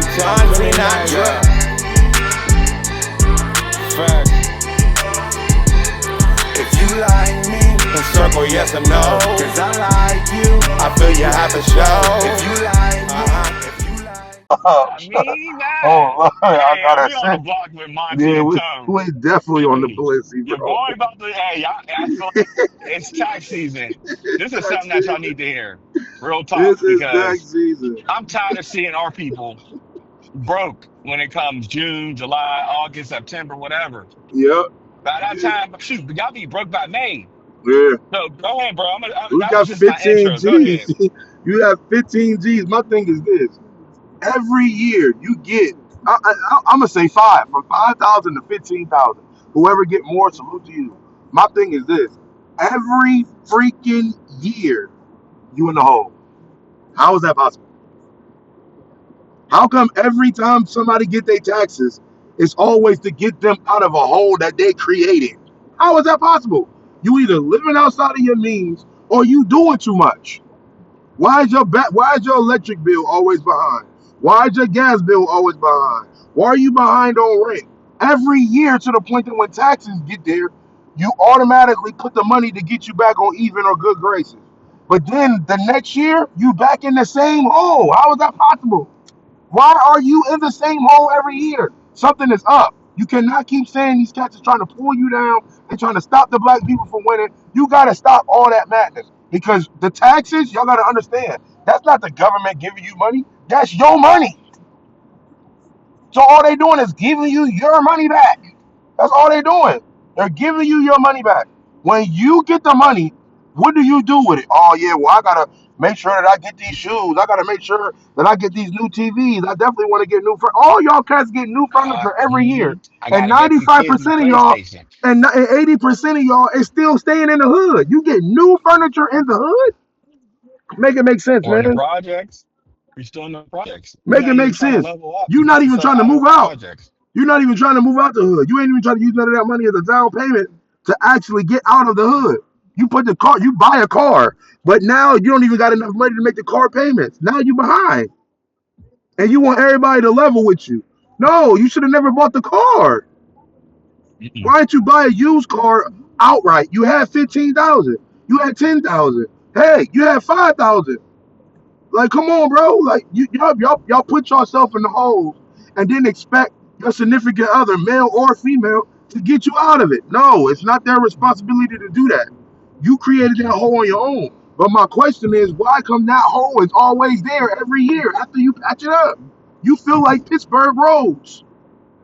St. John's, we not drunk. Facts. If you like me, then circle yes or no. Cause I like you, I feel you have a show. If you like me, if you like. I mean that. Oh, I Hey, gotta we on the say, block with Monte yeah, and we Tone. we definitely on the Hey, pussy, your bro. boy about to. Hey, I feel like it's tax season. This is Tax something that y'all season. need to hear. Real talk, This is tax because season. I'm tired of seeing our people broke when it comes June, July, August, September, whatever. Yep. By that time, shoot, y'all be broke by May. Yeah. So go ahead, bro. We That was got just my 15 intro. Go G's. ahead. You have 15 G's. My thing is this. Every year you get, I'm going to say five, from 5,000 to 15,000. Whoever get more, salute to you. My thing is this. Every freaking year you in the hole. How is that possible? How come every time somebody get their taxes, it's always to get them out of a hole that they created? How is that possible? You either living outside of your means or you doing too much. Why is your electric bill always behind? Why is your gas bill always behind? Why are you behind on rent? Every year to the point that when taxes get there, you automatically put the money to get you back on even or good graces. But then the next year, you back in the same hole. How is that possible? Why are you in the same hole every year? Something is up. You cannot keep saying these cats are trying to pull you down. They're trying to stop the black people from winning. You got to stop all that madness. Because the taxes, y'all got to understand, that's not the government giving you money. That's your money. So all they doing is giving you your money back. That's all they're doing. They're giving you your money back. When you get the money, what do you do with it? Oh yeah, well I gotta make sure that I get these shoes. I gotta make sure that I get these new TVs. I definitely want to get new. All y'all cats get new furniture every year, I and gotta get these kids these 95% of y'all, PlayStation. and 80% of y'all is still staying in the hood. You get new furniture in the hood. Make it make sense, Or in the man. projects. We're still in the projects. We're Make not it even make trying to sense. level up. You're We not got to even sell trying to out of move the out. projects. You're not even trying to move out the hood. You ain't even trying to use none of that money as a down payment to actually get out of the hood. You put the car, you buy a car, but now you don't even got enough money to make the car payments. Now you behind, and you want everybody to level with you. No, you should have never bought the car. Mm-mm. Why didn't you buy a used car outright? You had 15,000. You had 10,000. Hey, you had 5,000. Like, come on, bro. Like, y'all put yourself in the holes and then expect your significant other, male or female, to get you out of it. No, it's not their responsibility to do that. You created that Mm-mm. hole on your own. But my question is, why come that hole is always there every year after you patch it up? You feel like Pittsburgh roads.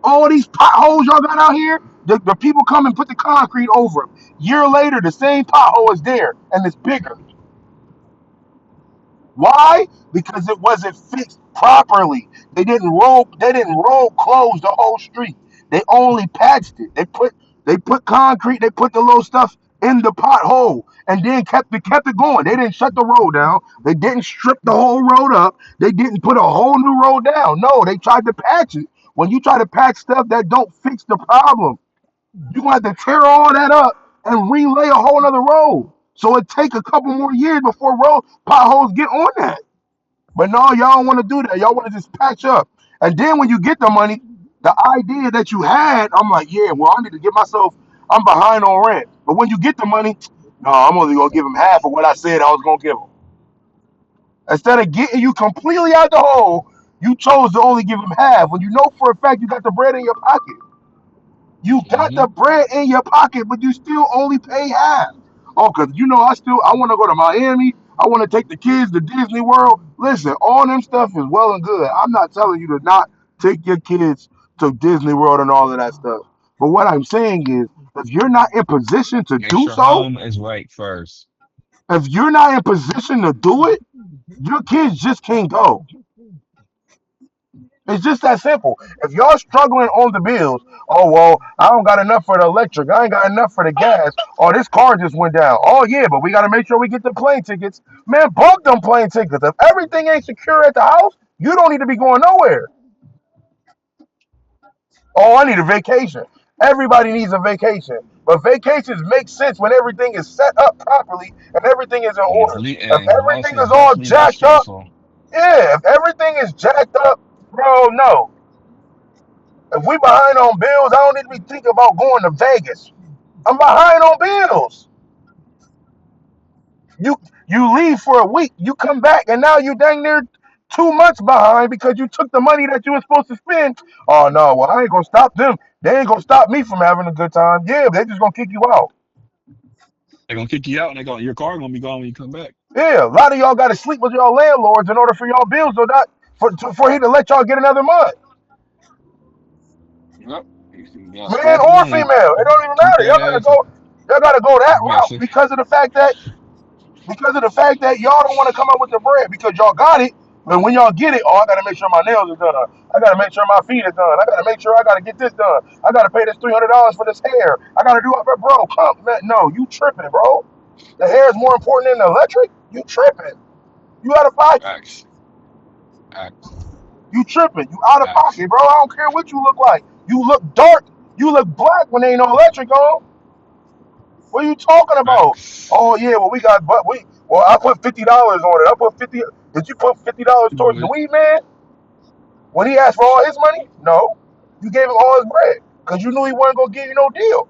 All these potholes y'all got out here, the people come and put the concrete over them. Year later, the same pothole is there and it's bigger. Why? Because it wasn't fixed properly. They didn't roll close the whole street. They only patched it. They put concrete, they put the little stuff in the pothole and then kept it going. They didn't shut the road down. They didn't strip the whole road up. They didn't put a whole new road down. No, they tried to patch it. When you try to patch stuff that don't fix the problem, you're gonna have to tear all that up and relay a whole other road. So it take a couple more years before road potholes get on that. But no, y'all don't want to do that. Y'all want to just patch up. And then when you get the money, the idea that you had, I'm like, yeah, well, I need to get myself, I'm behind on rent. But when you get the money, no, I'm only going to give them half of what I said I was going to give them. Instead of getting you completely out the hole, you chose to only give them half when you know for a fact you got the bread in your pocket. You got Mm-hmm. the bread in your pocket, but you still only pay half. Oh, because I want to go to Miami. I want to take the kids to Disney World. Listen, all them stuff is well and good. I'm not telling you to not take your kids to Disney World and all of that stuff. But what I'm saying is, if you're not in position to Make do sure so, home is right first. if you're not in position to do it, your kids just can't go. It's just that simple. If y'all struggling on the bills, oh well, I don't got enough for the electric, I ain't got enough for the gas, or this car just went down. Oh yeah, but we gotta make sure we get the plane tickets. Man, book them plane tickets. If everything ain't secure at the house, you don't need to be going nowhere. Oh, I need a vacation. Everybody needs a vacation. But vacations make sense when everything is set up properly and everything is in And order. If it's everything also is all definitely less jacked up, stressful. yeah, if everything is jacked up, Bro, no. If we behind on bills, I don't need to be thinking about going to Vegas. I'm behind on bills. You you leave for a week, you come back, and now you dang near 2 months behind because you took the money that you were supposed to spend. Oh no, well I ain't gonna stop them. They ain't gonna stop me from having a good time. Yeah, they just gonna kick you out. They're gonna kick you out, and your car gonna be gone when you come back. Yeah, a lot of y'all gotta sleep with y'all landlords in order for y'all bills or not for he to let y'all get another month. Yep. You gotta Man stack the or money. female. It don't even Keep matter. that ass. Y'all gotta go that You gotta route say, because of the fact that y'all don't want to come up with the bread because y'all got it. But when y'all get it, oh, I gotta make sure my nails are done. I gotta make sure my feet are done. I gotta make sure I gotta get this done. I gotta pay this $300 for this hair. I gotta do it, bro. Come, man, no, you tripping, bro. The hair is more important than the electric. You tripping. You out of pocket. facts, facts, You tripping. You out of facts, pocket, bro. I don't care what you look like. You look dark. You look black when there ain't no electric on. What are you talking about? facts. Oh yeah, well we got but we well I put $50 on it. I put 50. Did you put $50 towards the But weed man when he asked for all his money? No, you gave him all his bread because you knew he wasn't gonna give you no deal.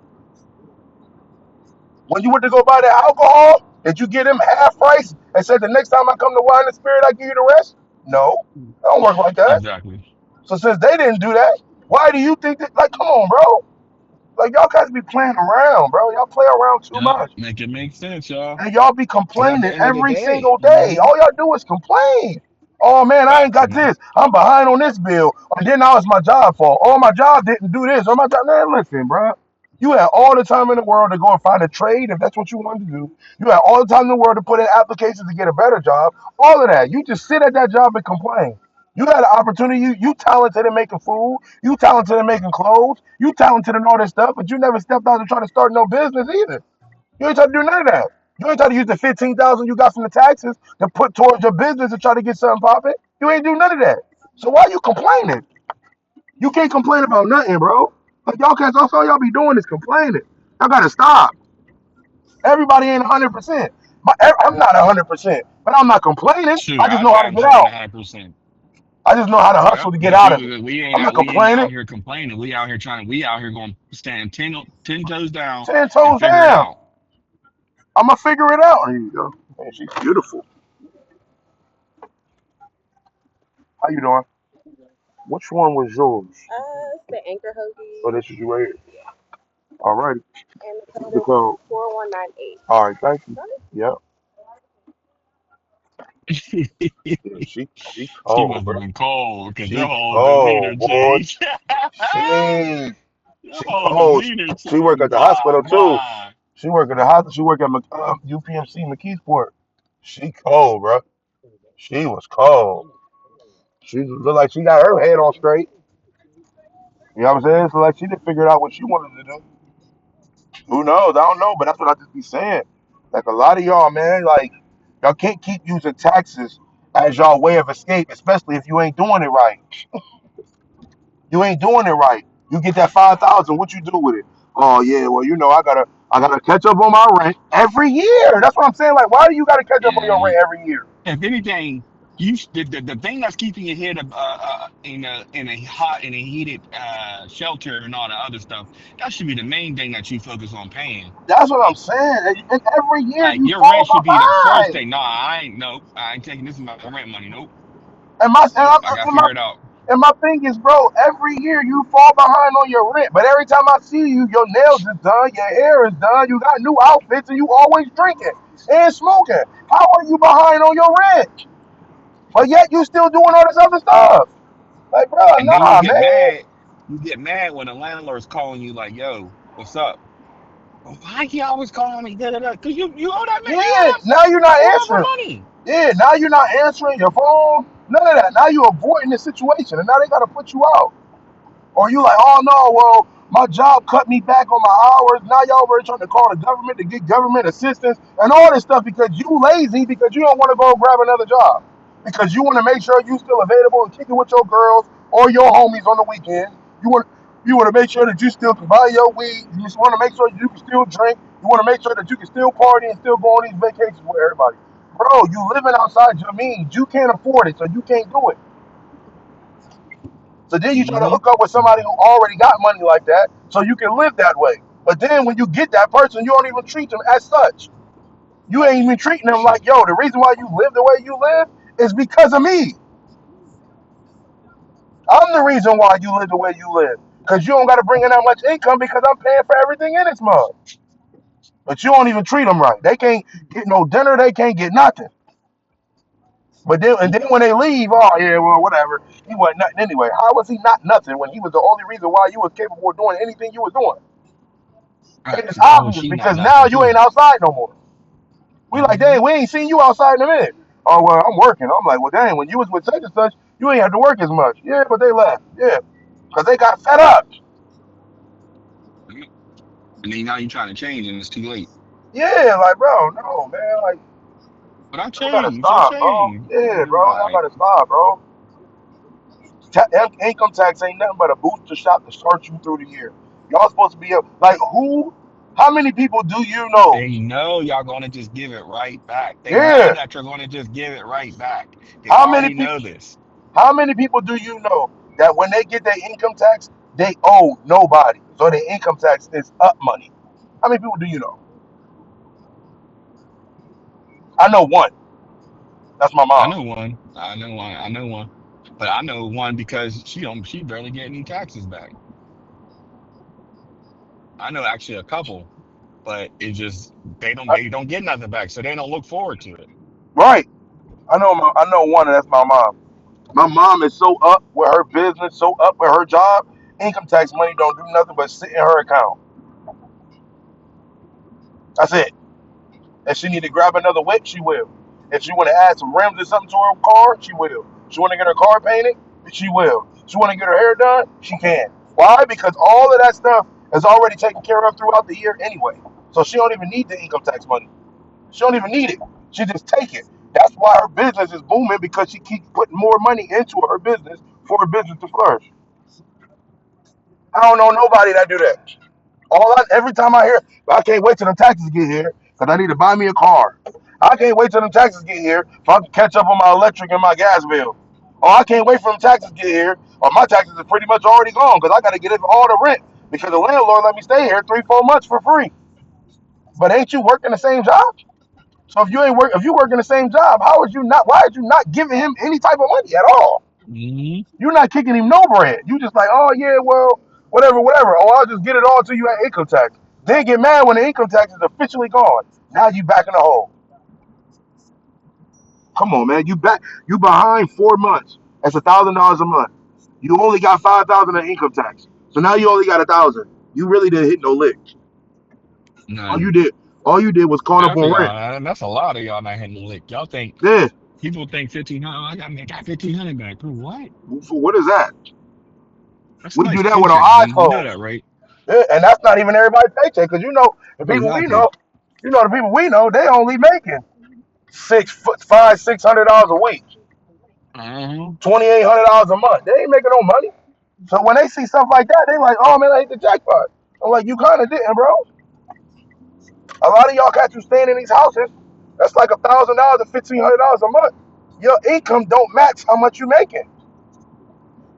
When you went to go buy that alcohol, did you get him half price and said the next time I come to wine and spirit I give you the rest? No, it don't work like that. exactly. So since they didn't do that, why do you think that? Like, come on, bro. Like y'all guys be playing around, bro. Y'all play around too Yep. much. Make it make sense, y'all. And y'all be Because at complaining the end of the every day, single day. All y'all do is complain. Oh man, I ain't facts, got man. this. I'm behind on this bill. And then now it's my job fault. Oh, my job didn't do this. Oh, my job. Man, listen, bro. You had all the time in the world to go and find a trade if that's what you wanted to do. You had all the time in the world to put in applications to get a better job. All of that. You just sit at that job and complain. You had an opportunity. You talented in making food. You talented in making clothes. You talented in all this stuff, but you never stepped out to try to start no business either. You ain't try to do none of that. You ain't try to use the 15,000 you got from the taxes to put towards your business to try to get something popping. You ain't do none of that. So why you complaining? You can't complain about nothing, bro. Like y'all can't. That's all y'all be doing is complaining. Y'all gotta stop. Everybody ain't 100%. I'm not 100%, but I'm not complaining. Shoot, I just I know how to damn get sure ain't out. 100%. I just know how to Yep. hustle to get But out of it. you, I'm not we ain't complaining. out here complaining. We out here trying. We out here going stand 10 toes down 10 toes and figure it down. out. I'm gonna figure it out. Here you go. Man, she's beautiful. How you doing? Which one was yours? It's the anchor hoagie. Oh, this is you right here. All right. And the code the is code. 4198. All right, thank you. Yep. Yeah, she She cold, must have bro. been cold because your She whole demeanor cold, boy. changed. She Your she whole cold. demeanor She work at changed. the Oh hospital too. my. She work at the hospital. She work at UPMC McKeesport. She cold, bro. She was cold. She looked like she got her head on straight. You know what I'm saying? So like she didn't figure out what she wanted to do. Who knows? I don't know, but that's what I just be saying. Like a lot of y'all, man, like y'all can't keep using taxes as y'all way of escape, especially if you ain't doing it right. You ain't doing it right. You get that 5,000. What you do with it? Oh yeah, well I gotta catch up on my rent every year. That's what I'm saying. Like, why do you gotta catch up on your Yeah. rent every year? If anything, the thing that's keeping your head in a hot in a heated shelter and all the other stuff, that should be the main thing that you focus on paying. That's what I'm saying. And every year Like you your fall rent should be the first behind. thing. No, I ain't. Nope, I ain't taking this as my rent money. Nope, And my and, nope. I, I gotta and my figure it out. and my thing is, bro, every year you fall behind on your rent. But every time I see you, your nails is done, your hair is done, you got new outfits, and you always drinking and smoking. How are you behind on your rent? But yet you still doing all this other stuff. Like, bro, And then you nah, get man. mad. You get mad when the landlord's calling you like, "Yo, what's up? Well, why he always calling me? Da da da. Because you owe that man. You Yeah, owe now you're not that forever answering. money. Yeah, now you're not answering your phone. None of that. Now you're avoiding the situation, and now they gotta put you out. Or you like, oh no, well, my job cut me back on my hours. Now y'all already trying to call the government to get government assistance and all this stuff because you lazy because you don't want to go grab another job. Because you want to make sure you still available and kicking with your girls or your homies on the weekend. You want to make sure that you still can buy your weed. You just want to make sure you can still drink. You want to make sure that you can still party and still go on these vacations with everybody. Bro, you living outside your means. You can't afford it, so you can't do it. So then you try to Mm-hmm. hook up with somebody who already got money like that, so you can live that way. But then when you get that person, you don't even treat them as such. You ain't even treating them like, yo, the reason why you live the way you live is because of me. I'm the reason why you live the way you live. Because you don't got to bring in that much income because I'm paying for everything in this mug. But you don't even treat them right. They can't get no dinner. They can't get nothing. But then, and then when they leave, oh yeah, well whatever. He wasn't nothing anyway. How was he not nothing when he was the only reason why you was capable of doing anything you was doing? Right. And it's See, how was obvious she not because now nothing you ain't too? outside no more. We like, Mm-hmm. dang, we ain't seen you outside in a minute. Oh well, I'm working. I'm like, well, dang, when you was with such and such, you ain't have to work as much. Yeah, but they left. Yeah, because they got fed up. And then now you're trying to change and it's too late. Yeah, like, bro, no, man, like, But I y'all gotta changed. I stop, bro. changed. Yeah, bro, All y'all right. gotta stop, bro. Income tax ain't nothing but a booster shot to start you through the year. Y'all supposed to be like, who? How many people do you know? They know y'all gonna just give it right back. They know Yeah, that you're gonna just give it right back. They how many already people? know this. How many people do you know that when they get their income tax, they owe nobody, so their income tax is up money? How many people do you know? I know one. That's my I mom. know one. I know one. I know one. But I know one because she barely get any taxes back. I know actually a couple, but it just they don't get nothing back, so they don't look forward to it. Right. I know one, and that's my mom. My mom is so up with her business, so up with her job. Income tax money don't do nothing but sit in her account. That's it. If she need to grab another whip, she will. If she want to add some rims or something to her car, she will. She want to get her car painted, she will. She want to get her hair done, she can. Why? Because all of that stuff is already taken care of throughout the year anyway. So she don't even need the income tax money. She don't even need it. She just take it. That's why her business is booming because she keeps putting more money into her business for her business to flourish. I don't know nobody that do that. Every time I hear, I can't wait till the taxes get here because I need to buy me a car. I can't wait till the taxes get here so I can catch up on my electric and my gas bill. Or I can't wait for them taxes to get here, or my taxes are pretty much already gone because I got to get it all the rent because the landlord let me stay here 3, 4 months for free. But ain't you working the same job? So if you work in the same job, how is you not? Why is you not giving him any type of money at all? Hmm. You're not kicking him no bread. You just like, oh yeah, well, whatever, whatever. Oh, I'll just get it all to you at income tax. Then get mad when the income tax is officially gone. Now you back in the hole. Come on, man. You behind 4 months. That's $1,000 a month. You only got 5,000 in income tax. So now you only got 1,000. You really didn't hit no lick. All you None. did, all you did was caught up Half of on rent. y'all, that's a lot of y'all not hitting the lick. Y'all think Yeah. people think 1,500. Oh, I got 1,500 back. Bro, what? What is that? That's a We nice do that with our paycheck, eyes man. You know closed. that, right? Yeah, and that's not even everybody's paycheck, because the people we Exactly. know, the people we know, they only making $600 a week, Uh-huh. $2,800 a month. They ain't making no money. So when they see stuff like that, they like, oh man, I hit the jackpot. I'm like, you kind of didn't, bro. A lot of y'all cats who staying in these houses, that's like $1,000 to $1,500 a month. Your income don't match how much you making.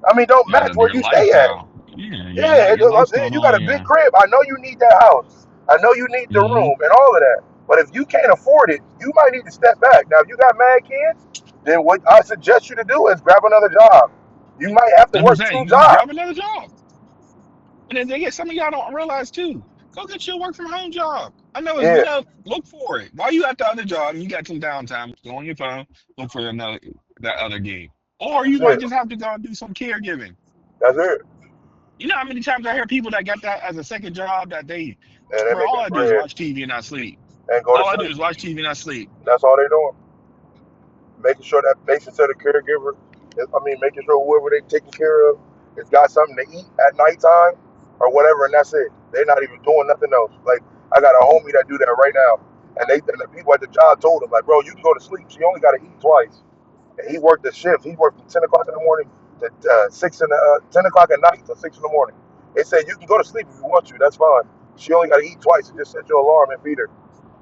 I mean, don't Yeah, match where your you stay at. lifestyle. Yeah, Yeah, your lifestyle you got don't. a big Yeah. crib. I know you need that house. I know you need the Hmm. room and all of that. But if you can't afford it, you might need to step back. Now, if you got mad kids, then what I suggest you to do is grab another job. You might have to That's what I'm work saying. two You grab jobs. another job. And then again, some of y'all don't realize too. Go get your work from home job. I know it's Yeah, look for it. While you at the other job and you got some downtime, go on your phone, look for another that other gig. Or that's you might it. just have to go and do some caregiving. That's it. You know how many times I hear people that got that as a second job that they, And they're bro, all making I do is bread watch TV and I sleep. and go to All I do sleep. is watch TV and I sleep. That's all they're doing. Making sure the caregiver, making sure whoever they taking care of has got something to eat at nighttime or whatever, and that's it. They're not even doing nothing else. Like, I got a homie that do that right now, and the people at the job told him, like, bro, you can go to sleep. So you only got to eat twice. And he worked the shift. He worked from 10 o'clock in the morning to 10 o'clock at night till 6 in the morning. They said you can go to sleep if you want to. That's fine. She only got to eat twice and just set your alarm and feed her.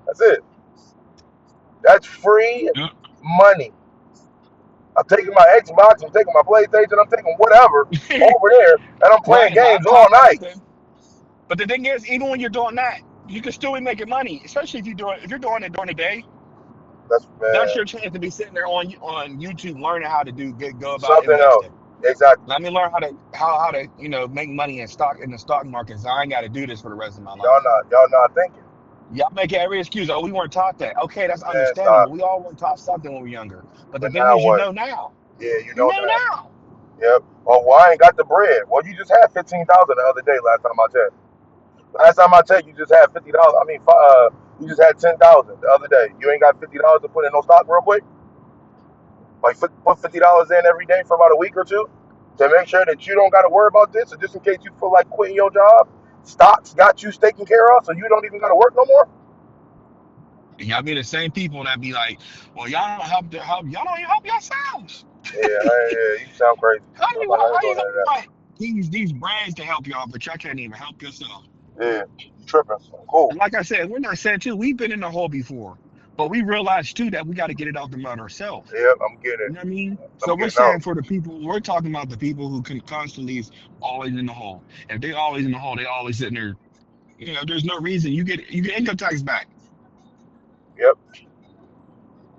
That's it. That's free Yep. money. I'm taking my Xbox, I'm taking my PlayStation, I'm taking whatever over there, and I'm playing Right, games all laptop, night. everything. But the thing is, even when you're doing that, you can still be making money, especially if you're doing it during the day. That's That's man, your chance to be sitting there on YouTube learning how to go about something else. investing. Exactly. Let me learn how to make money in the stock market. So I ain't got to do this for the rest of my life. Y'all not thinking. Y'all make every excuse. Oh, we weren't taught that. Okay, that's Man, understandable. stop. We all weren't taught something when we were younger. But the But thing now is, you what? know now. Yeah, you You know know now. now. Yep. Oh, well, I ain't got the bread. Well, you just had 15,000 the other day. Last time I checked. Last time I checked, you just had $50. I mean, you just had 10,000 the other day. You ain't got $50 to put in no stock real quick. Like put $50 in every day for about a week or two to make sure that you don't got to worry about this. Or just in case you feel like quitting your job, stocks got you taken care of, so you don't even got to work no more. And y'all be the same people that be like, well, y'all don't y'all don't even help yourselves. Yeah, you sound crazy. I'm like, I ain't How you doing gonna none of want these brands to help y'all, but y'all can't even help yourself? that. Yeah, you tripping. Cool. And like I said, we're not saying too, we've been in the hole before, but we realized too that we got to get it out the mud ourselves. Yeah, I'm getting You it. know what I mean? I'm So we're getting out. saying for the people, we're talking about the people who can constantly is always in the hole. If they always in the hole, they always sitting there. There's no reason you get income tax back. Yep.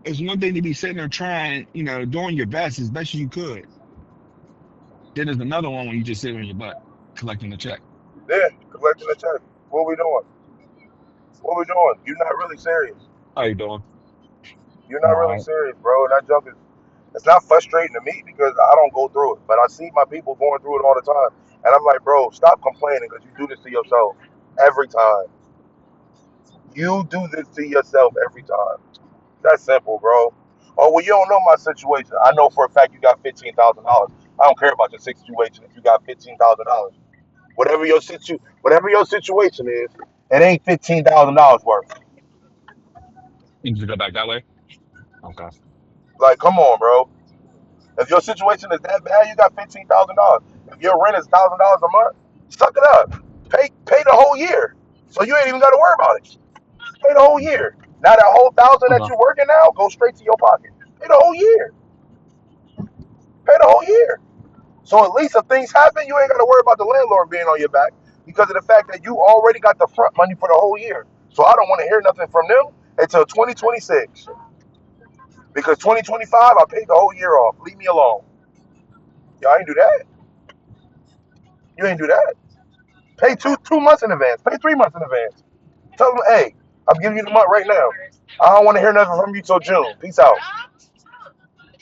It's one thing to be sitting there trying, doing your best as best you could. Then there's another one when you just sit on your butt collecting the check. Yeah, collecting the check. What we doing? What we doing? You're not really serious. How you doing? You're I'm not all really right. serious, bro. That junk is. It's not frustrating to me because I don't go through it, but I see my people going through it all the time, and I'm like, bro, stop complaining because you do this to yourself every time. You do this to yourself every time. That's simple, bro. Oh well, you don't know my situation. I know for a fact you got $15,000. I don't care about your situation if you got $15,000. Whatever your situation is, it ain't $15,000 worth. You need to go back that way. Okay. Like, come on, bro. If your situation is that bad, you got $15,000. If your rent is $1,000 a month, suck it up. Pay the whole year. So you ain't even got to worry about it. Pay the whole year. Now that whole thousand that Okay. you're working now, go straight to your pocket. Pay the whole year. Pay the whole year. So at least if things happen, you ain't got to worry about the landlord being on your back because of the fact that you already got the front money for the whole year. So I don't want to hear nothing from them until 2026 because 2025 I paid the whole year off. Leave me alone. Y'all ain't do that. You ain't do that. Pay 2 months in advance. Pay 3 months in advance. Tell them, hey, I'm giving you the month right now. I don't want to hear nothing from you till June. Peace out.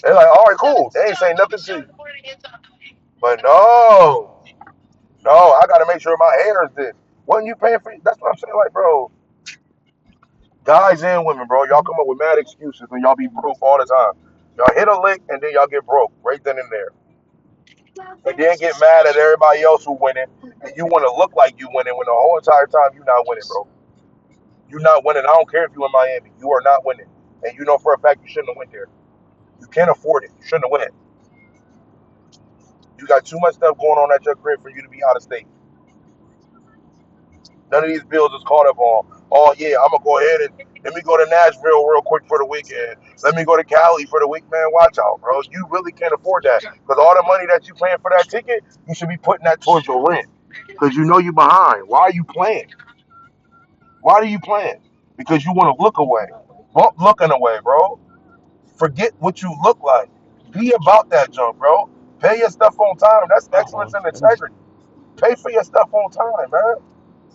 They're like, all right, cool. They ain't saying nothing to you. But no, I got to make sure my hair is this. Wasn't you paying for? That's what I'm saying. Like, bro, guys and women, bro, y'all come up with mad excuses and y'all be broke all the time. Y'all hit a lick and then y'all get broke right then and there. And then get mad at everybody else who winning, and you want to look like you winning when the whole entire time you not winning, bro. You not winning. I don't care if you in Miami. You are not winning, and you know for a fact you shouldn't have went there. You can't afford it. You shouldn't have went. You got too much stuff going on at your crib for you to be out of state. None of these bills is caught up on. Oh yeah, I'm gonna go ahead and let me go to Nashville real quick for the weekend. Let me go to Cali for the week, man. Watch out, bro. You really can't afford that because all the money that you paying for that ticket, you should be putting that towards your rent because you know you behind. Why are you playing? Why are you playing? Because you want to look away. Bump looking away, bro. Forget what you look like. Be about that junk, bro. Pay your stuff on time. That's excellence and integrity. Pay for your stuff on time, man.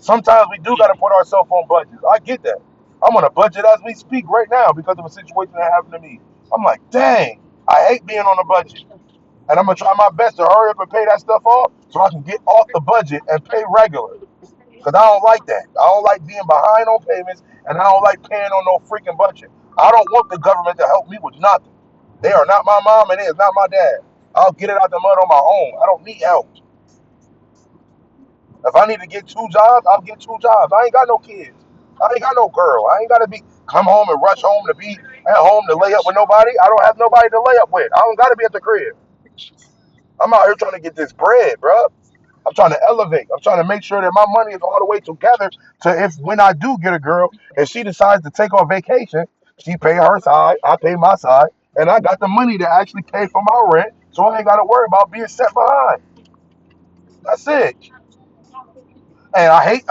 Sometimes we do got to put ourselves on budgets. I get that. I'm on a budget as we speak right now because of a situation that happened to me. I'm like, dang, I hate being on a budget. And I'm going to try my best to hurry up and pay that stuff off so I can get off the budget and pay regular. Because I don't like that. I don't like being behind on payments and I don't like paying on no freaking budget. I don't want the government to help me with nothing. They are not my mom and they is not my dad. I'll get it out the mud on my own. I don't need help. If I need to get 2 jobs, I'll get 2 jobs. I ain't got no kids. I ain't got no girl. I ain't got to be come home and rush home to be at home to lay up with nobody. I don't have nobody to lay up with. I don't got to be at the crib. I'm out here trying to get this bread, bro. I'm trying to elevate. I'm trying to make sure that my money is all the way together to if when I do get a girl and she decides to take on vacation, she pay her side, I pay my side, and I got the money to actually pay for my rent, so I ain't got to worry about being set behind. That's it. And I hate,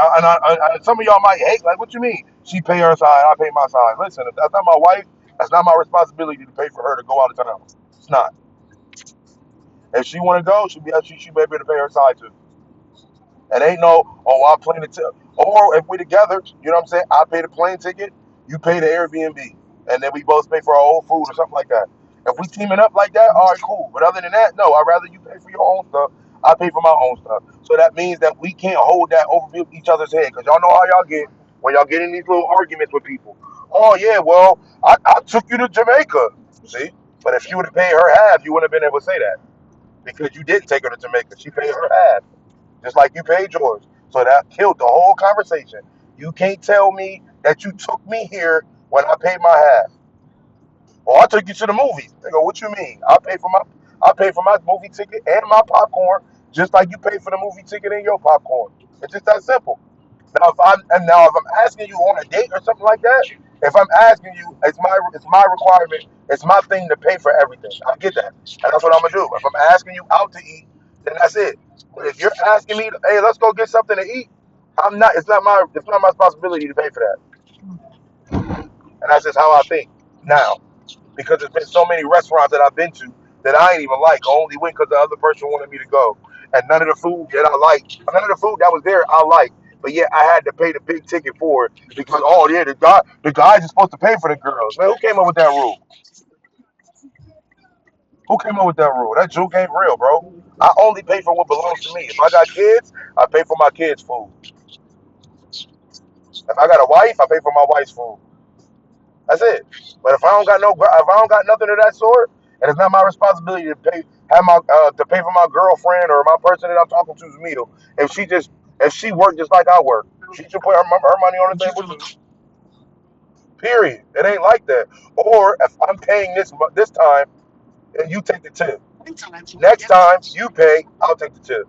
some of y'all might hate, like, what you mean? She pay her side, I pay my side. Listen, if that's not my wife, that's not my responsibility to pay for her to go out of town. It's not. If she want to go, she may be able to pay her side too. It ain't no, oh, I'll plane the ticket. Or if we together, you know what I'm saying? I pay the plane ticket, you pay the Airbnb, and then we both pay for our own food or something like that. If we teaming up like that, all right, cool. But other than that, no, I'd rather you pay for your own stuff. I pay for my own stuff. So that means that we can't hold that over each other's head. Because y'all know how y'all get when y'all get in these little arguments with people. Oh, yeah, well, I took you to Jamaica. See? But if you would have paid her half, you wouldn't have been able to say that. Because you didn't take her to Jamaica. She paid her half just like you paid yours. So that killed the whole conversation. You can't tell me that you took me here when I paid my half. Or I took you to the movies. They go, what you mean? I pay for my movie ticket and my popcorn, just like you pay for the movie ticket and your popcorn. It's just that simple. Now if I'm asking you on a date or something like that, if I'm asking you, it's my requirement, it's my thing to pay for everything. I get that, and that's what I'm gonna do. If I'm asking you out to eat, then that's it. But if you're asking me, hey, let's go get something to eat, I'm not. It's not my responsibility to pay for that, and that's just how I think now. Because there's been so many restaurants that I've been to that I ain't even like. I only went because the other person wanted me to go, and none of the food that I like, none of the food that was there, I like. But yet I had to pay the big ticket for it because oh yeah, the guys are supposed to pay for the girls. Man, who came up with that rule? Who came up with that rule? That joke ain't real, bro. I only pay for what belongs to me. If I got kids, I pay for my kids' food. If I got a wife, I pay for my wife's food. That's it. But if I don't got nothing of that sort, and it's not my responsibility to pay for my girlfriend or my person that I'm talking to's meal. If she worked just like I work, she should put her money on the table too. Period. It ain't like that. Or if I'm paying this time and you take the tip. Next time you pay, I'll take the tip.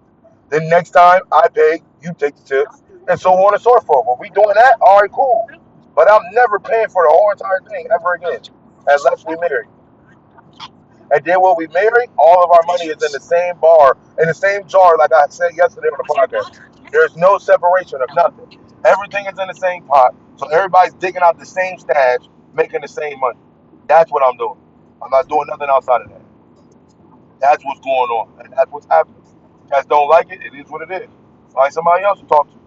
Then next time I pay, you take the tip, and so on and so forth. When we doing that, all right, cool. But I'm never paying for the whole entire thing ever again, unless we marry. And then when we marry, all of our money is in the same bar, in the same jar, like I said yesterday on the podcast. There's no separation of nothing. Everything is in the same pot, so everybody's digging out the same stash, making the same money. That's what I'm doing. I'm not doing nothing outside of that. That's what's going on, and that's what's happening. You guys don't like it, it is what it is. Find somebody else to talk to.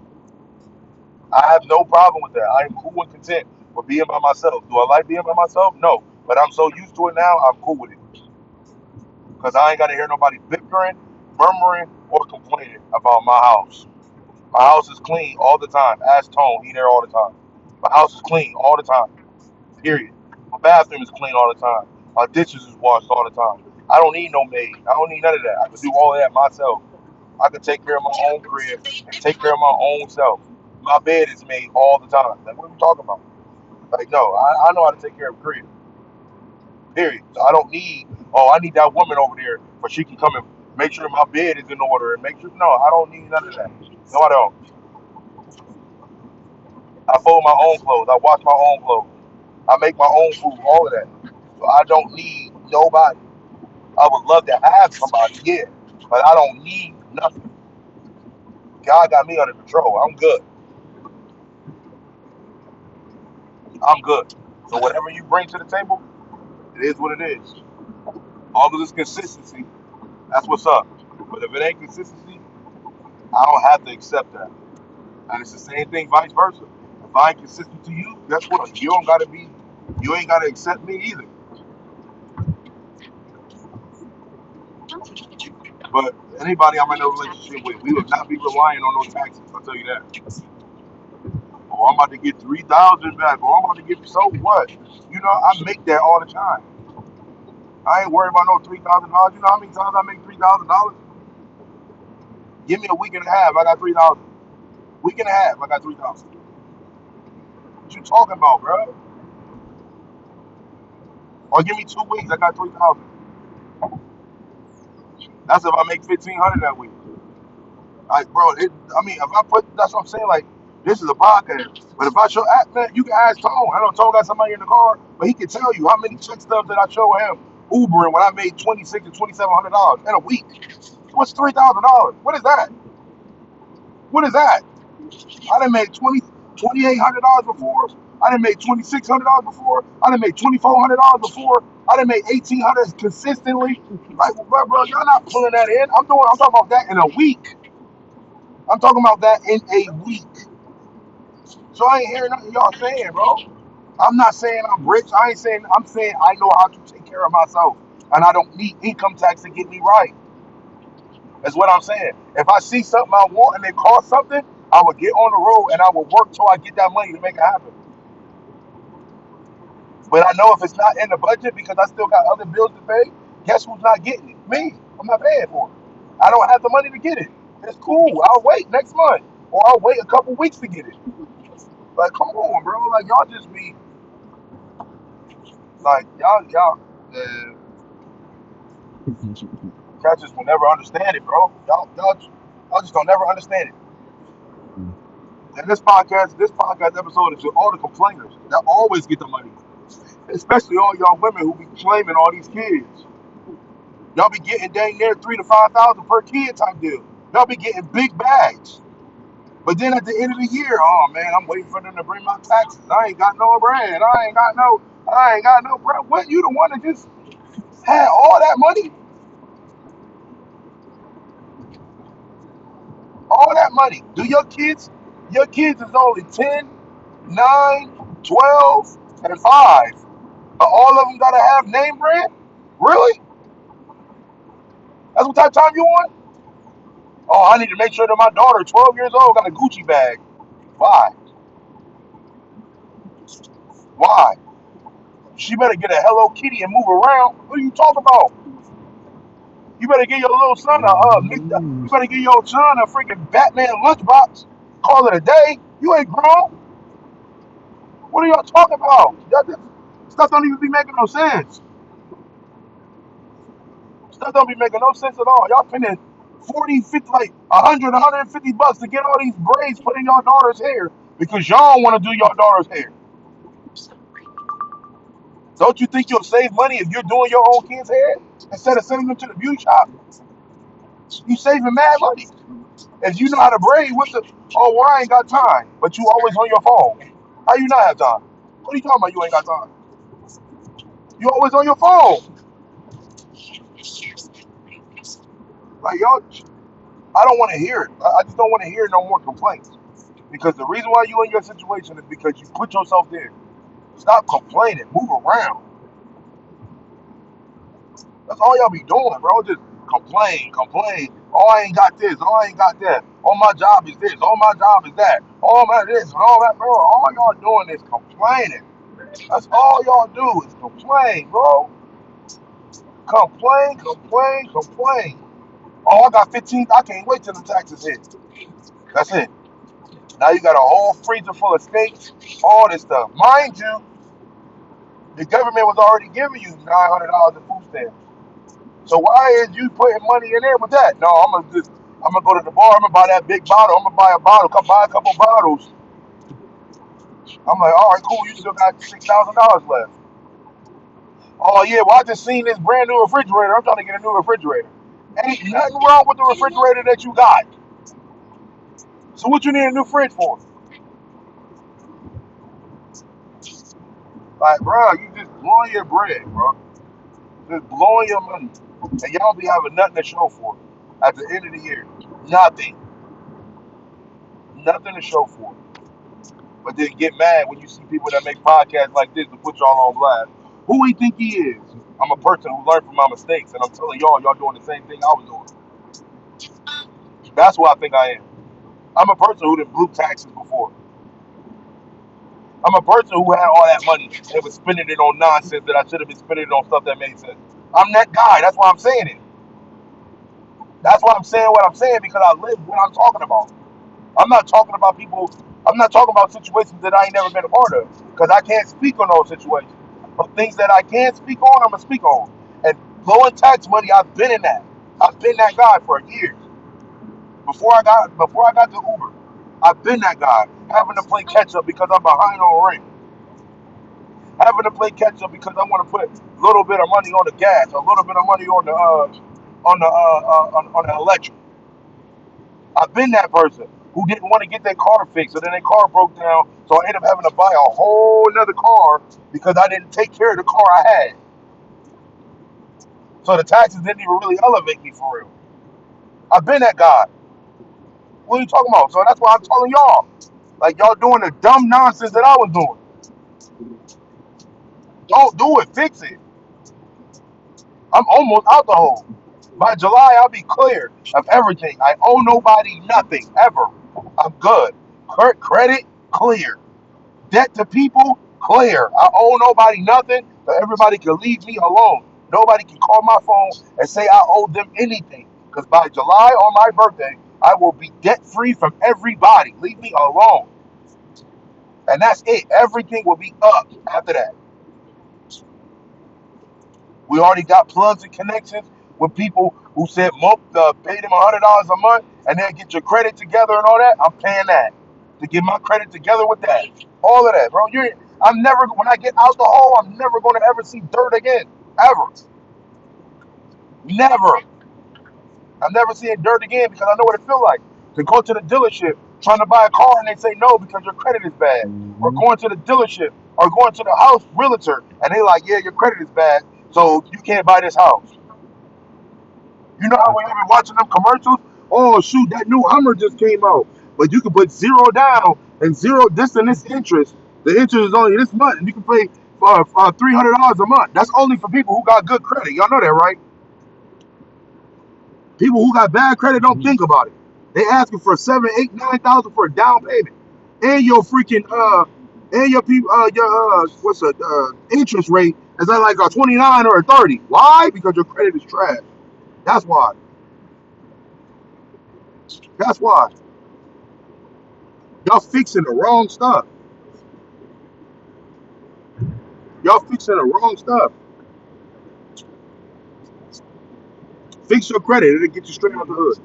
I have no problem with that. I am cool and content with being by myself. Do I like being by myself? No. But I'm so used to it now, I'm cool with it. Because I ain't got to hear nobody bickering, murmuring, or complaining about my house. My house is clean all the time. Ask Tone, he there all the time. My house is clean all the time. Period. My bathroom is clean all the time. My dishes is washed all the time. I don't need no maid. I don't need none of that. I can do all of that myself. I can take care of my own crib and take care of my own self. My bed is made all the time. Like, what are we talking about? Like, no, I know how to take care of a crib. Period. So I don't need, oh, I need that woman over there for she can come and make sure my bed is in order and make sure. No, I don't need none of that. No, I don't. I fold my own clothes. I wash my own clothes. I make my own food. All of that. So I don't need nobody. I would love to have somebody, yeah, but I don't need nothing. God got me under control. I'm good. I'm good. So whatever you bring to the table, it is what it is. All of this consistency, that's what's up. But if it ain't consistency, I don't have to accept that. And it's the same thing, vice versa. If I ain't consistent to you, guess what? You ain't gotta accept me either. But anybody I'm in a relationship with, we would not be relying on no taxes. I'll tell you that. Oh, I'm about to get 3,000 back. Or I'm about to get so what? You know, I make that all the time. I ain't worried about no $3,000. You know how many times I make $3,000? Give me a week and a half, I got 3,000. Week and a half, I got 3,000. What you talking about, bro? Or give me 2 weeks, I got 3,000. That's if I make 1,500 that week. Like, bro, I mean, if I put, that's what I'm saying. Like, This is a podcast. But if I show man, you can ask Tone. I know Tone got somebody in the car, but he can tell you how many check stubs that I show him Ubering when I made $2,600 to $2,700 in a week. What's $3,000? What is that? What is that? I done made $2,800 before. I done made $2,600 before. I done made $2,400 before. I done made $1,800 consistently. Like, bro, y'all not pulling that in. I'm talking about that in a week. I'm talking about that in a week. So I ain't hearing nothing y'all saying, bro. I'm not saying I'm rich. I'm saying I know how to take care of myself. And I don't need income tax to get me right. That's what I'm saying. If I see something I want and it costs something, I will get on the road and I will work till I get that money to make it happen. But I know if it's not in the budget because I still got other bills to pay, guess who's not getting it? Me. I'm not paying for it. I don't have the money to get it. It's cool. I'll wait next month. Or I'll wait a couple weeks to get it. Like, come on, bro. Like, y'all just be, like, y'all just will never understand it, bro. Y'all just don't never understand it. And this podcast episode is to all the complainers that always get the money. Especially all y'all women who be claiming all these kids. Y'all be getting dang near 3,000 to 5,000 per kid type deal. Y'all be getting big bags. But then at the end of the year, oh man, I'm waiting for them to bring my taxes. I ain't got no bread. I ain't got no bread. What, you the one that just had all that money? All that money. Do your kids is only 10, 9, 12, and 5. But all of them gotta have name brand? Really? That's what type of time you want? Oh, I need to make sure that my daughter, 12 years old, got a Gucci bag. Why? Why? She better get a Hello Kitty and move around. What are you talking about? You better get your little son you better get your son a freaking Batman lunchbox. Call it a day. You ain't grown. What are y'all talking about? Stuff don't even be making no sense. Stuff don't be making no sense at all. Y'all spending 40, 50, like 100, 150 bucks to get all these braids put in your daughter's hair because y'all want to do your daughter's hair. Don't you think you'll save money if you're doing your own kid's hair instead of sending them to the beauty shop? You saving mad money. If you know how to braid, well, I ain't got time. But you always on your phone. How you not have time? What are you talking about? You ain't got time. You always on your phone. Like y'all, I don't want to hear it. I just don't want to hear no more complaints. Because the reason why you in your situation is because you put yourself there. Stop complaining. Move around. That's all y'all be doing, bro. Just complain. Oh, I ain't got this. Oh, I ain't got that. Oh, my job is this. Oh, my job is that. Oh, my this. All that, bro. All y'all doing is complaining. That's all y'all do is complain, bro. Complain. Oh, I got 15. I can't wait till the taxes hit. That's it. Now you got a whole freezer full of steaks, all this stuff. Mind you, the government was already giving you $900 in food stamps. So why is you putting money in there with that? No, I'm gonna go to the bar. I'm gonna buy that big bottle. I'm gonna buy a bottle. Buy a couple bottles. I'm like, all right, cool. You still got $6,000 left. Oh yeah, well I just seen this brand new refrigerator. I'm trying to get a new refrigerator. Ain't nothing wrong with the refrigerator that you got. So what you need a new fridge for? Like, bro, you just blowing your bread, bro. Just blowing your money. And y'all be having nothing to show for it at the end of the year. Nothing. Nothing to show for it. But then get mad when you see people that make podcasts like this to put y'all on blast. Who he think he is? I'm a person who learned from my mistakes, and I'm telling y'all doing the same thing I was doing. That's what I think I am. I'm a person who did blew taxes before. I'm a person who had all that money and was spending it on nonsense that I should have been spending it on stuff that made sense. I'm that guy. That's why I'm saying it. That's why I'm saying what I'm saying because I live what I'm talking about. I'm not talking about people. I'm not talking about situations that I ain't never been a part of because I can't speak on those situations. But things that I can speak on, I'm gonna speak on. And blowing tax money, I've been in that. I've been that guy for years before I got to Uber. I've been that guy, having to play catch up because I'm behind on rent, having to play catch up because I want to put a little bit of money on the gas, a little bit of money on the electric. I've been that person who didn't want to get their car fixed, and then their car broke down, so I ended up having to buy a whole another car because I didn't take care of the car I had. So the taxes didn't even really elevate me for real. I've been that guy. What are you talking about? So that's why I'm telling y'all. Like y'all doing the dumb nonsense that I was doing. Don't do it. Fix it. I'm almost out the hole. By July, I'll be clear of everything. I owe nobody nothing ever. I'm good. Credit clear. Debt to people clear. I owe nobody nothing, so everybody can leave me alone. Nobody can call my phone and say I owe them anything. Because by July on my birthday, I will be debt free from everybody. Leave me alone. And that's it. Everything will be up after that. We already got plugs and connections with people who said pay them $100 a month and then get your credit together and all that. I'm paying that to get my credit together with that. All of that, bro. I'm never, when I get out the hole, I'm never going to ever see dirt again. Ever. Never. I'm never seeing dirt again because I know what it feels like to go to the dealership trying to buy a car and they say no because your credit is bad. Or going to the dealership or going to the house realtor and they like, yeah, your credit is bad, so you can't buy this house. You know how we been watching them commercials? Oh shoot, that new Hummer just came out, but you can put zero down and zero this and this interest. The interest is only this month, and you can pay $300 a month. That's only for people who got good credit. Y'all know that, right? People who got bad credit don't think about it. They asking for 7, 8, 9,000 for a down payment, and your freaking and your people your what's the interest rate is at like a 29 or a 30. Why? Because your credit is trash. That's why. That's why. Y'all fixing the wrong stuff. Y'all fixing the wrong stuff. Fix your credit, it'll get you straight out the hood.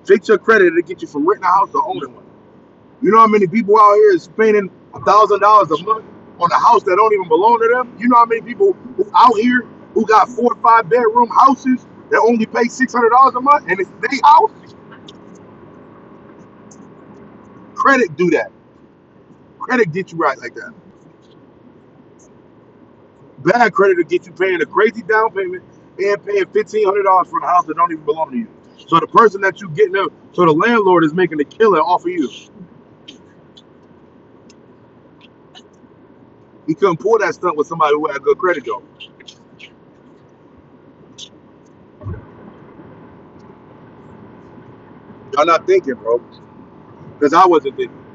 Fix your credit, it'll get you from renting a house to owning one. You know how many people out here is spending $1,000 a month on a house that don't even belong to them? You know how many people who out here who got 4 or 5 bedroom houses that only pay $600 a month and it's their house? Credit do that. Credit get you right like that. Bad credit will get you paying a crazy down payment and paying $1,500 for a house that don't even belong to you. So the person that you getting up, so the landlord is making a killing off of you. He couldn't pull that stunt with somebody who had good credit though. Y'all not thinking, bro. Because I wasn't thinking.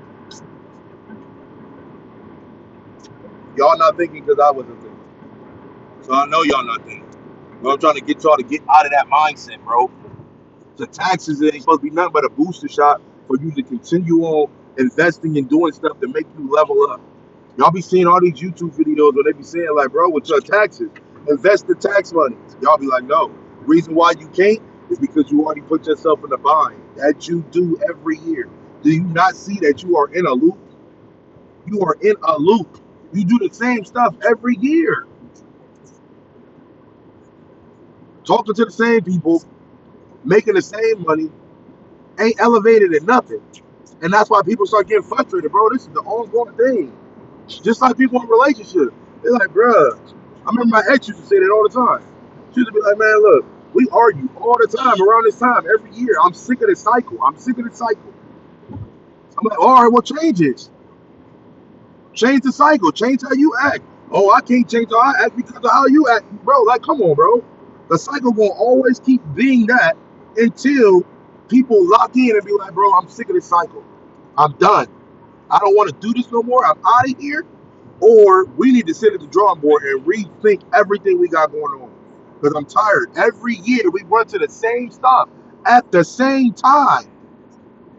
Y'all not thinking because I wasn't thinking. So I know y'all not thinking. But I'm trying to get y'all to get out of that mindset, bro. The taxes ain't supposed to be nothing but a booster shot for you to continue on investing and doing stuff to make you level up. Y'all be seeing all these YouTube videos where they be saying like, bro, with your taxes, invest the tax money. Y'all be like, no. Reason why you can't is because you already put yourself in a bind. That you do every year. Do you not see that you are in a loop? You are in a loop. You do the same stuff every year. Talking to the same people, making the same money, ain't elevated in nothing. And that's why people start getting frustrated, bro. This is the ongoing thing. Just like people in relationships. They're like, bruh, I remember my ex used to say that all the time. She used to be like, man, look, we argue all the time around this time, every year. I'm sick of this cycle. I'm sick of this cycle. I'm like, all right, well, change it. Change the cycle. Change how you act. Oh, I can't change how I act because of how you act. Bro, like, come on, bro. The cycle will always keep being that until people lock in and be like, bro, I'm sick of this cycle. I'm done. I don't want to do this no more. I'm out of here. Or we need to sit at the drawing board and rethink everything we got going on. Because I'm tired. Every year we run to the same stuff at the same time.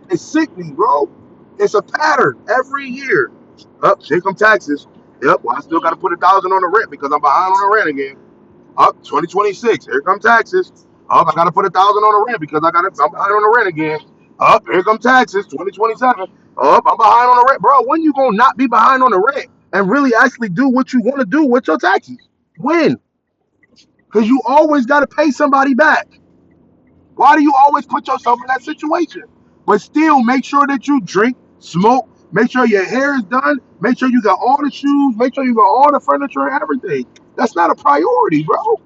It's sickening, bro. It's a pattern every year. Up, here come taxes. Yep, well, I still got to put 1,000 on the rent because I'm behind on the rent again. Up, 2026. Here come taxes. Up, I got to put 1,000 on the rent because I'm behind on the rent again. Up, here come taxes, 2027. Up, I'm behind on the rent. Bro, when you gonna not be behind on the rent and really actually do what you want to do with your taxes? When? Because you always got to pay somebody back. Why do you always put yourself in that situation? But still, make sure that you drink, smoke, make sure your hair is done, make sure you got all the shoes, make sure you got all the furniture and everything. That's not a priority, bro.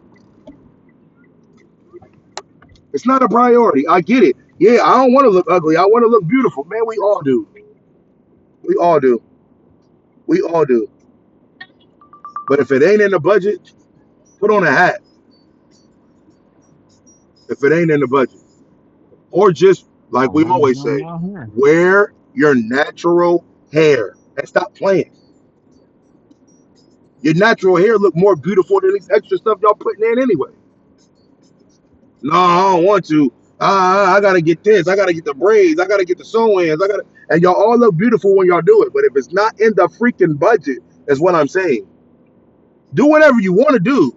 It's not a priority. I get it. Yeah, I don't want to look ugly. I want to look beautiful. Man, we all do. We all do. We all do. But if it ain't in the budget, put on a hat. If it ain't in the budget. Or just, like Oh, we what's always going say, on here? wear your natural hair and stop playing. Your natural hair look more beautiful than these extra stuff y'all putting in anyway. No, I don't want to. I gotta get this. I gotta get the braids. I gotta get the sew-ins. And y'all all look beautiful when y'all do it. But if it's not in the freaking budget, is what I'm saying. Do whatever you want to do.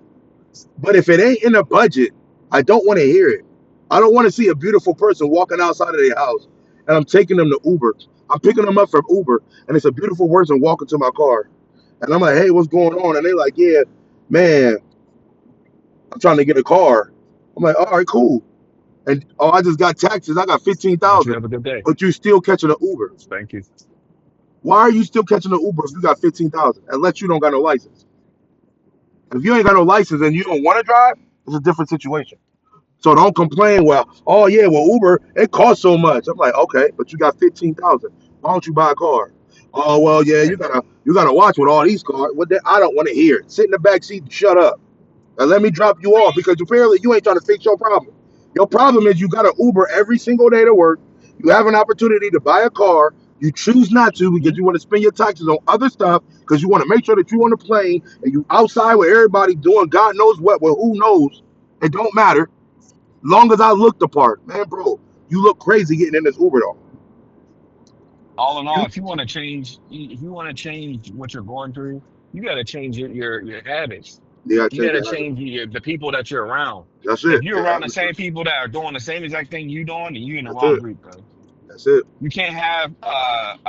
But if it ain't in the budget, I don't want to hear it. I don't want to see a beautiful person walking outside of their house and I'm taking them to Uber. I'm picking them up from Uber and it's a beautiful person walking to my car. And I'm like, hey, what's going on? And they're like, yeah, man, I'm trying to get a car. I'm like, all right, cool. And oh, I just got taxes. I got All right, you 15,000. have a good day. But you still catching an Uber. Thank you. Why are you still catching an Uber if you got 15,000? Unless you don't got no license. If you ain't got no license and you don't want to drive, it's a different situation. So don't complain. Well, oh yeah, well Uber it costs so much. I'm like, okay, but you got 15,000. Why don't you buy a car? Oh well, yeah, you gotta watch with all these cars. What? I don't want to hear it. Sit in the back seat and shut up and let me drop you off because apparently you ain't trying to fix your problem. Your problem is you got to Uber every single day to work. You have an opportunity to buy a car. You choose not to because you want to spend your taxes on other stuff because you want to make sure that you on the plane and you outside with everybody doing God knows what. Well, who knows? It don't matter. Long as I look the part, man, bro, you look crazy getting in this Uber though. All in all, You, if you want to change, if you want to change what you're going through, you got to change your habits. you gotta You got change to your habit. change the people that you're around. That's If it. you're Yeah, around the same people that are doing the same exact thing you doing, then you're in the that's wrong it. group, bro. That's it. You can't have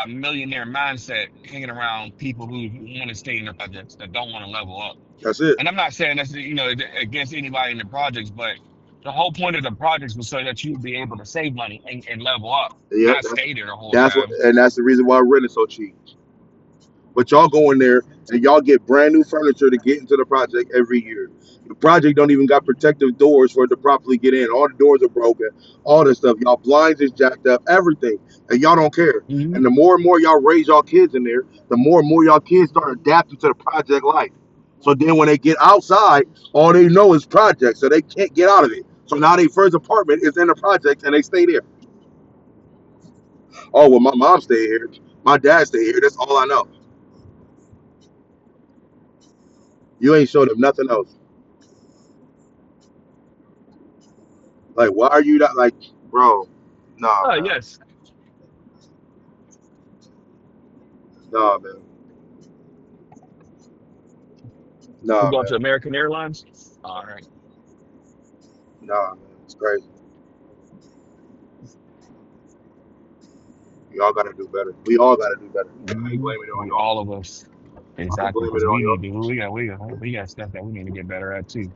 a millionaire mindset hanging around people who want to stay in their projects that don't want to level up. That's it. And I'm not saying that's against anybody in the projects, but the whole point of the projects was so that you'd be able to save money and level up, Yep. not stay there the whole That's what, time. and that's the reason why rent is so cheap. But y'all go in there and y'all get brand new furniture to get into the project every year. The project don't even got protective doors for it to properly get in. All the doors are broken. All this stuff. Y'all blinds is jacked up. Everything, and y'all don't care. Hmm. And the more and more y'all raise y'all kids in there, the more and more y'all kids start adapting to the project life. So then when they get outside, all they know is projects, so they can't get out of it. So now their first apartment is in the projects, and they stay there. Oh well, my mom stayed here. My dad stayed here. That's all I know. You ain't showed them nothing else. Like, why are you not like, bro? Nah, Oh, man. yes. Nah, man. You Nah, going to man. American Airlines? All right. Nah, man. It's crazy. Y'all gotta do better. We all gotta do better. I ain't Hmm. blaming it on We, y'all. all of us. I ain't Exactly, blaming because it on we need y'all. to. We got stuff that we need to get better at too.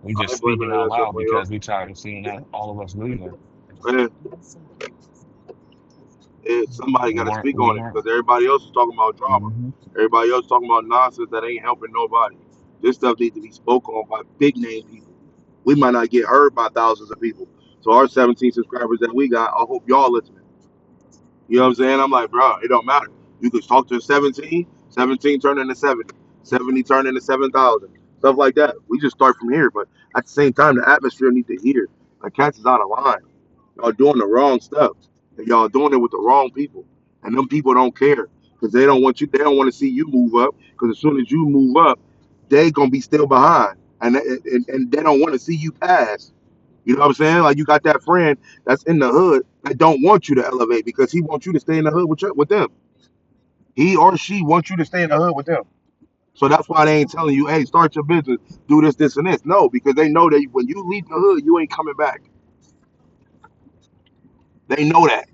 We I just ain't blaming speaking it out on stuff loud on y'all. because we tired of seeing that all of us losing. Man, somebody We gotta weren't. speak We on it weren't. because everybody else is talking about drama. Hmm. Everybody else talking about nonsense that ain't helping nobody. This stuff needs to be spoken on by big name people. We might not get heard by thousands of people. So our 17 subscribers that we got, I hope y'all listening. You know what I'm saying? I'm like, bro, it don't matter. You could talk to 17, 17 turn into 70, 70 turn into 7,000, stuff like that. We just start from here. But at the same time, the atmosphere need to hear. Like, cats is out of line. Y'all doing the wrong stuff. And y'all doing it with the wrong people. And them people don't care because they don't want you. They don't want to see you move up because as soon as you move up, they gonna be still behind, and they don't want to see you pass. You know what I'm saying? Like you got that friend that's in the hood that don't want you to elevate because he wants you to stay in the hood with them. He or she wants you to stay in the hood with them. So that's why they ain't telling you, hey, start your business, do this, this, and this. No, because they know that when you leave the hood, you ain't coming back. They know that.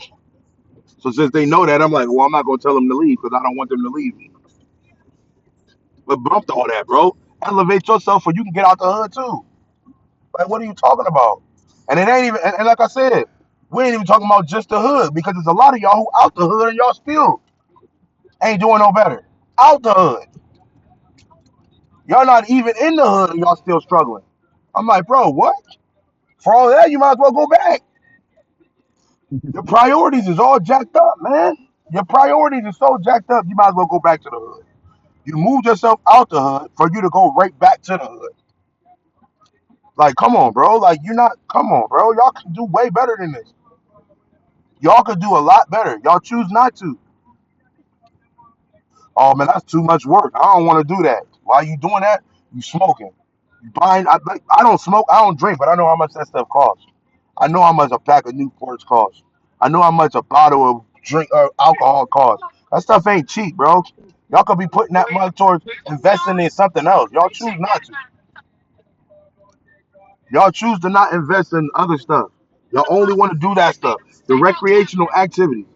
So since they know that, I'm like, well, I'm not gonna tell them to leave because I don't want them to leave me. But bump all that, bro. Elevate yourself so you can get out the hood too. Like, what are you talking about? And it ain't even. And like I said, we ain't even talking about just the hood because there's a lot of y'all who out the hood and y'all still ain't doing no better. Out the hood, y'all not even in the hood and y'all still struggling. I'm like, bro, what? For all that, you might as well go back. Your priorities is all jacked up, man. Your priorities is so jacked up, you might as well go back to the hood. You moved yourself out the hood for you to go right back to the hood. Like, come on, bro. Like, you're not. Come on, bro. Y'all can do way better than this. Y'all could do a lot better. Y'all choose not to. Oh man, that's too much work. I don't want to do that. While you doing that, you smoking. You buying. I don't smoke. I don't drink, but I know how much that stuff costs. I know how much a pack of Newports costs. I know how much a bottle of drink or alcohol costs. That stuff ain't cheap, bro. Y'all could be putting that money towards investing in something else. Y'all choose not to. Y'all choose to not invest in other stuff. Y'all only want to do that stuff. The recreational activities.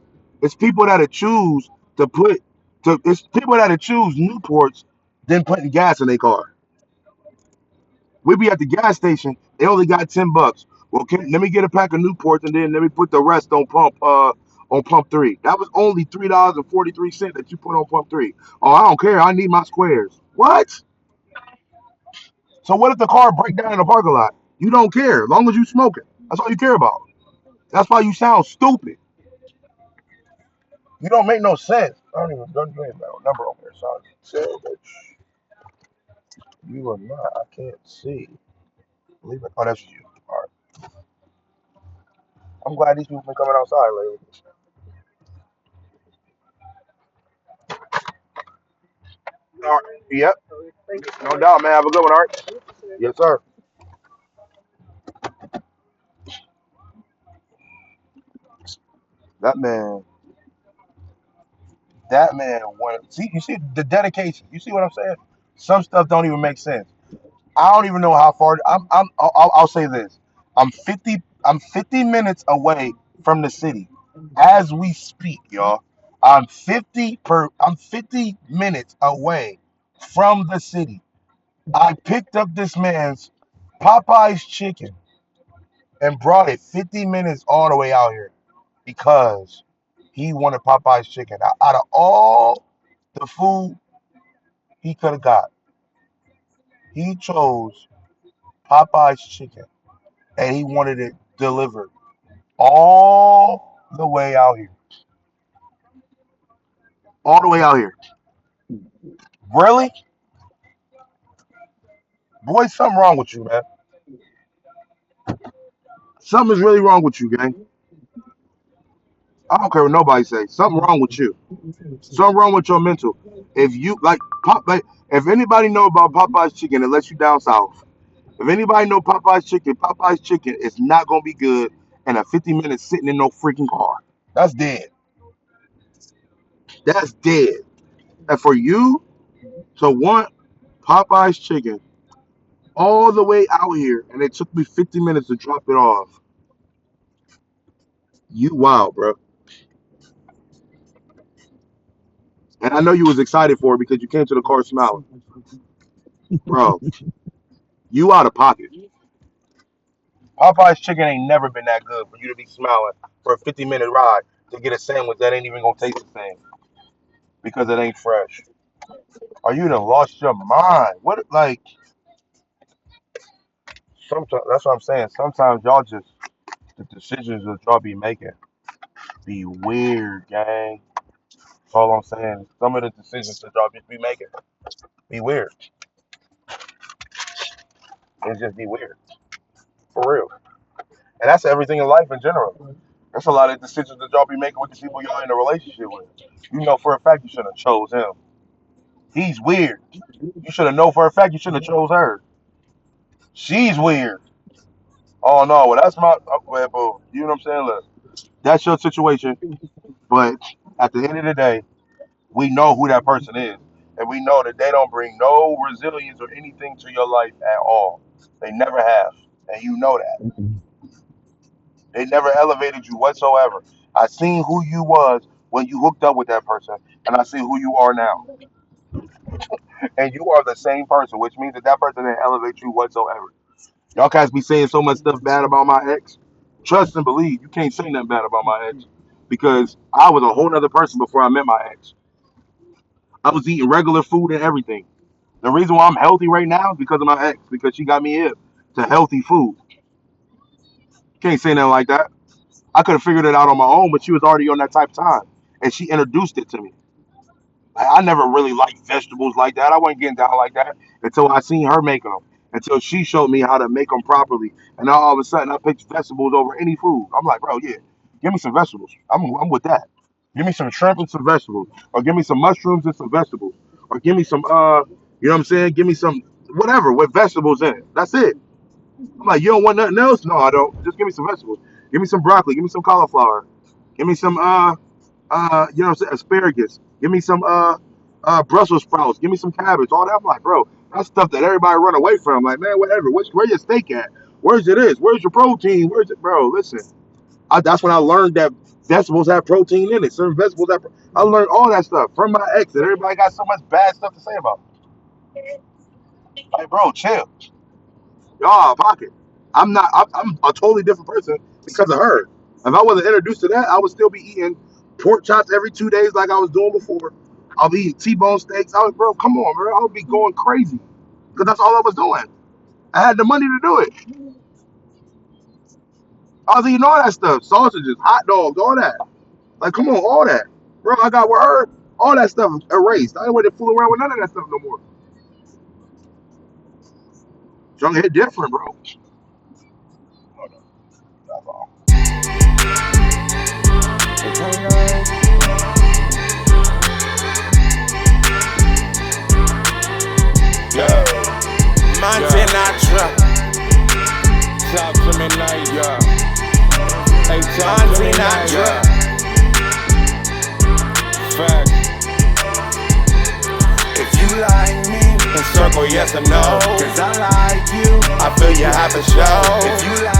It's people that choose to put it's people that choose Newports than putting gas in their car. We be at the gas station, they only got $10. Well, let me get a pack of Newports and then let me put the rest on pump three. That was only $3.43 that you put on pump three. Oh, I don't care. I need my squares. What? So what if the car break down in the parking lot? You don't care, as long as you smoking. That's all you care about. That's why you sound stupid. You don't make no sense. I don't even have a number on there, son. You are not. I can't see. Leave it. Oh, that's you. All right. I'm glad these people been coming outside lately. All right. Yep. No doubt, man. Have a good one, all right? Yes, sir. That man. That man wanted. See, you see the dedication. You see what I'm saying? Some stuff don't even make sense. I don't even know how far. I'll say this. I'm 50. I'm 50 minutes away from the city, as we speak, y'all. I'm 50 minutes away from the city. I picked up this man's Popeye's chicken and brought it 50 minutes all the way out here because he wanted Popeye's chicken. Out of all the food he could have got, he chose Popeye's chicken and he wanted it delivered all the way out here. All the way out here. Really? Boy, something wrong with you, man. Something is really wrong with you, gang. I don't care what nobody says. Something wrong with you. Something wrong with your mental. If you like, if anybody know about Popeye's chicken, it lets you down south. If anybody know Popeye's chicken is not gonna be good in a 50 minutes sitting in no freaking car. That's dead. That's dead. And for you to want Popeye's chicken all the way out here, and it took me 50 minutes to drop it off. You wild, bro. And I know you was excited for it because you came to the car smiling, bro. You out of pocket. Popeye's chicken ain't never been that good for you to be smiling for a 50-minute ride to get a sandwich that ain't even gonna taste the same because it ain't fresh. Are you done lost your mind? What like sometimes that's what I'm saying. Sometimes y'all just the decisions that y'all be making be weird, gang. That's all I'm saying. Some of the decisions that y'all be making be weird. It just be weird. For real. And that's everything in life in general. That's a lot of decisions that y'all be making with the people y'all in a relationship with. You know for a fact you should have chose him. He's weird. You should have known for a fact you shouldn't have chose her. She's weird. Oh no, well that's my well, boo. You know what I'm saying? Look, that's your situation. But at the end of the day, we know who that person is, and we know that they don't bring no resilience or anything to your life at all. They never have, and you know that. They never elevated you whatsoever. I seen who you was when you hooked up with that person, and I see who you are now. And you are the same person, which means that that person didn't elevate you whatsoever. Y'all guys be saying so much stuff bad about my ex. Trust and believe, you can't say nothing bad about my ex because I was a whole other person before I met my ex. I was eating regular food and everything. The reason why I'm healthy right now is because of my ex, because she got me hip to healthy food. Can't say nothing like that. I could have figured it out on my own, but she was already on that type of time, and she introduced it to me. I never really liked vegetables like that. I wasn't getting down like that until I seen her make them. Until she showed me how to make them properly, and now all of a sudden I picked vegetables over any food. I'm like, bro, yeah, give me some vegetables. I'm with that. Give me some shrimp and some vegetables, or give me some mushrooms and some vegetables, or give me some you know what I'm saying? Give me some whatever with vegetables in it. That's it. I'm like, you don't want nothing else? No, I don't. Just give me some vegetables. Give me some broccoli. Give me some cauliflower. Give me some you know what I'm saying, asparagus. Give me some Brussels sprouts. Give me some cabbage. All that. I'm like, bro, that's stuff that everybody run away from. Like, man, whatever. Where's your steak at? Where's it is? Where's your protein? Where's it, bro? Listen, that's when I learned that vegetables have protein in it. Certain vegetables have. I learned all that stuff from my ex, and everybody got so much bad stuff to say about it. Like, bro, chill. Y'all out of pocket. I'm not. I'm a totally different person because of her. If I wasn't introduced to that, I would still be eating pork chops every 2 days like I was doing before. I'll be eating T-bone steaks. I was, bro, come on, bro. I would be going crazy because that's all I was doing. I had the money to do it. I was eating all that stuff, sausages, hot dogs, all that. Like, come on, all that, bro. I got with her, all that stuff erased. I ain't want to fool around with none of that stuff no more. Junk hit different, bro. That's all. Yeah. Monte Natra. Talk to me night, Yeah. hey, talk to Monte me night, Natra. fact, If you like me, then circle yes or no. Cause I like you. I feel you have a show. If you like